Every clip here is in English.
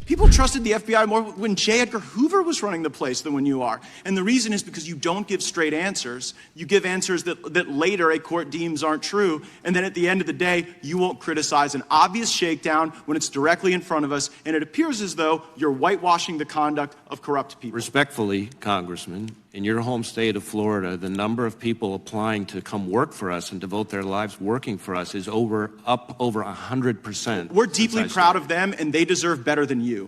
People trusted the FBI more when J. Edgar Hoover was running the place than when you are. And the reason is because you don't give straight answers. You give answers that later a court deems aren't true. And then at the end of the day, you won't criticize an obvious shakedown when it's directly in front of us. And it appears as though you're whitewashing the conduct of corrupt people. Respectfully, Congressman, in your home state of Florida, the number of people applying to come work for us and devote their lives working for us is up over 100%. We're deeply proud of them, and they deserve better than you.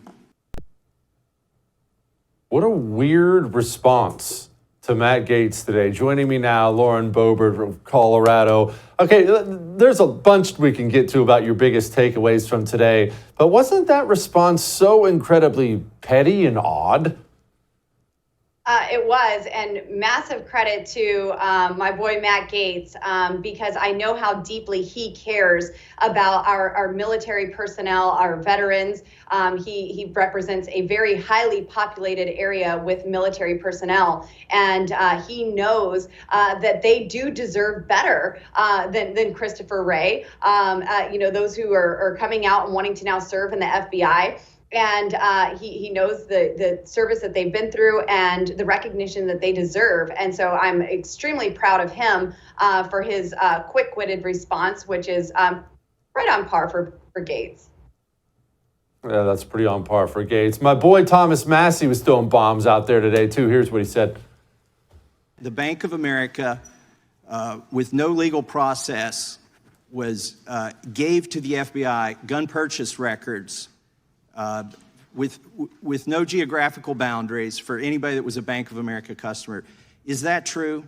What a weird response to Matt Gaetz today. Joining me now, Lauren Boebert from Colorado. Okay, there's a bunch we can get to about your biggest takeaways from today, but wasn't that response so incredibly petty and odd? It was, and massive credit to my boy Matt Gaetz, because I know how deeply he cares about our military personnel, our veterans. He represents a very highly populated area with military personnel, and he knows that they do deserve better than Christopher Wray. Those who are coming out and wanting to now serve in the FBI. And he knows the service that they've been through and the recognition that they deserve. And so I'm extremely proud of him for his quick-witted response, which is right on par for Gaetz. Yeah, that's pretty on par for Gaetz. My boy Thomas Massey was throwing bombs out there today, too. Here's what he said. The Bank of America, with no legal process, gave to the FBI gun purchase records with no geographical boundaries for anybody that was a Bank of America customer. Is that true?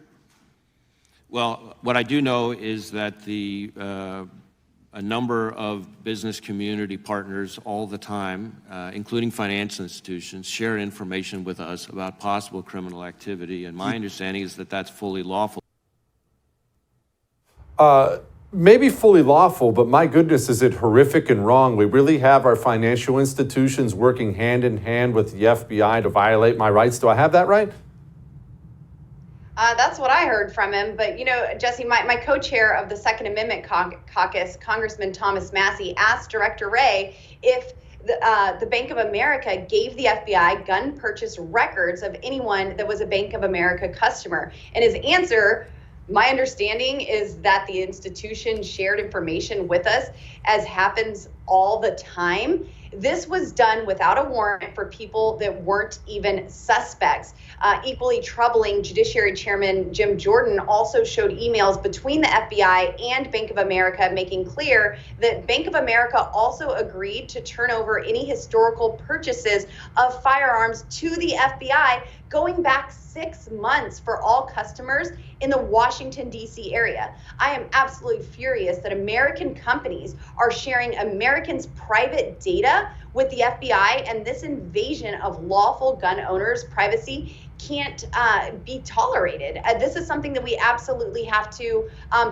Well, what I do know is that a number of business community partners all the time, including financial institutions, share information with us about possible criminal activity, and my understanding is that that's fully lawful. Maybe fully lawful, but my goodness, is it horrific and wrong? We really have our financial institutions working hand in hand with the FBI to violate my rights. Do I have that right? That's what I heard from him. But, Jesse, my co-chair of the Second Amendment Caucus, Congressman Thomas Massey, asked Director Wray if the Bank of America gave the FBI gun purchase records of anyone that was a Bank of America customer. And his answer, my understanding, is that the institution shared information with us, as happens all the time. This was done without a warrant for people that weren't even suspects. Equally troubling, Judiciary Chairman Jim Jordan also showed emails between the FBI and Bank of America making clear that Bank of America also agreed to turn over any historical purchases of firearms to the FBI going back 6 months for all customers in the Washington, D.C. area. I am absolutely furious that American companies are sharing Americans' private data with the FBI, and this invasion of lawful gun owners' privacy can't be tolerated. This is something that we absolutely have to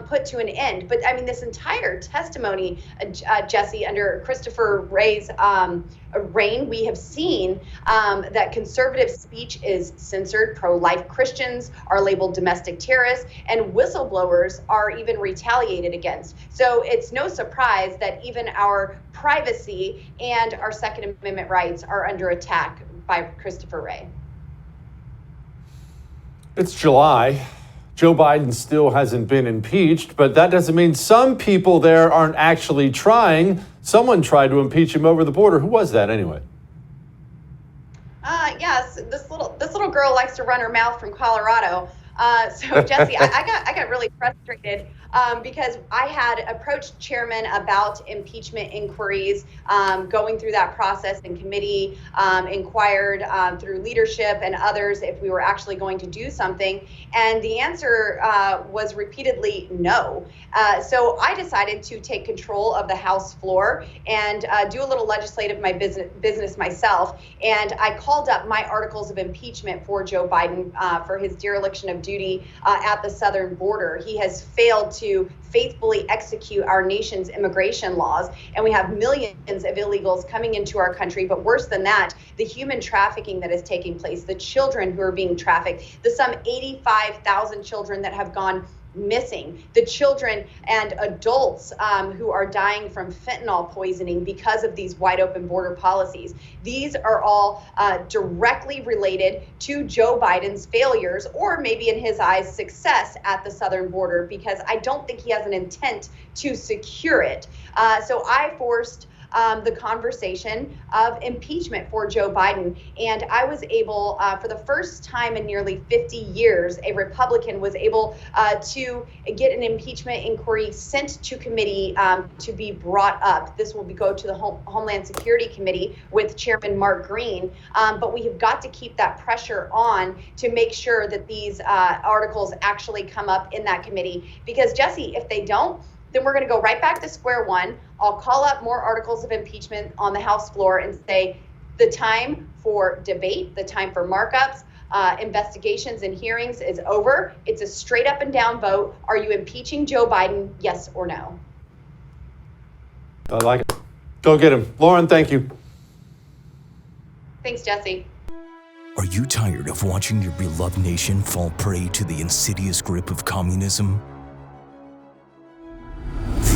put to an end. But I mean, this entire testimony, Jesse, under Christopher Wray's reign, we have seen that conservative speech is censored. Pro-life Christians are labeled domestic terrorists, and whistleblowers are even retaliated against. So it's no surprise that even our privacy and our Second Amendment rights are under attack by Christopher Wray. It's July. Joe Biden still hasn't been impeached, but that doesn't mean some people there aren't actually trying. Someone tried to impeach him over the border. Who was that anyway? Yes, this little girl likes to run her mouth from Colorado. So Jesse, I got really frustrated because I had approached chairman about impeachment inquiries, going through that process in committee, inquired through leadership and others if we were actually going to do something. And the answer was repeatedly no. So I decided to take control of the House floor and do a little legislative business myself. And I called up my articles of impeachment for Joe Biden for his dereliction of duty at the southern border. He has failed to faithfully execute our nation's immigration laws, and we have millions of illegals coming into our country. But worse than that, the human trafficking that is taking place, the children who are being trafficked, the some 85,000 children that have gone missing, the children and adults who are dying from fentanyl poisoning because of these wide open border policies. These are all directly related to Joe Biden's failures, or maybe in his eyes, success at the southern border, because I don't think he has an intent to secure it. So I forced the conversation of impeachment for Joe Biden. And I was able, for the first time in nearly 50 years, a Republican was able to get an impeachment inquiry sent to committee to be brought up. This will go to the Homeland Security Committee with Chairman Mark Green. But we have got to keep that pressure on to make sure that these articles actually come up in that committee. Because, Jesse, if they don't, then we're going to go right back to square one. I'll call up more articles of impeachment on the House floor and say the time for debate, the time for markups, investigations and hearings is over. It's a straight up and down vote. Are you impeaching Joe Biden? Yes or no? I like it. Go get him. Lauren, thank you. Thanks, Jesse. Are you tired of watching your beloved nation fall prey to the insidious grip of communism?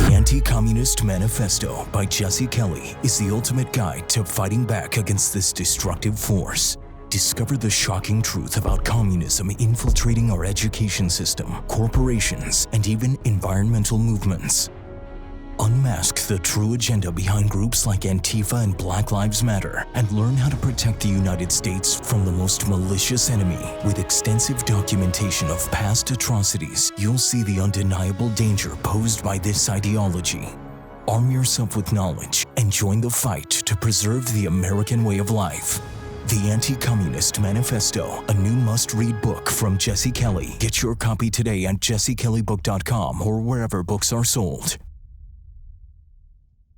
The Anti-Communist Manifesto by Jesse Kelly is the ultimate guide to fighting back against this destructive force. Discover the shocking truth about communism infiltrating our education system, corporations, and even environmental movements. Unmask the true agenda behind groups like Antifa and Black Lives Matter, and learn how to protect the United States from the most malicious enemy. With extensive documentation of past atrocities, you'll see the undeniable danger posed by this ideology. Arm yourself with knowledge and join the fight to preserve the American way of life. The Anti-Communist Manifesto, a new must-read book from Jesse Kelly. Get your copy today at jessekellybook.com or wherever books are sold.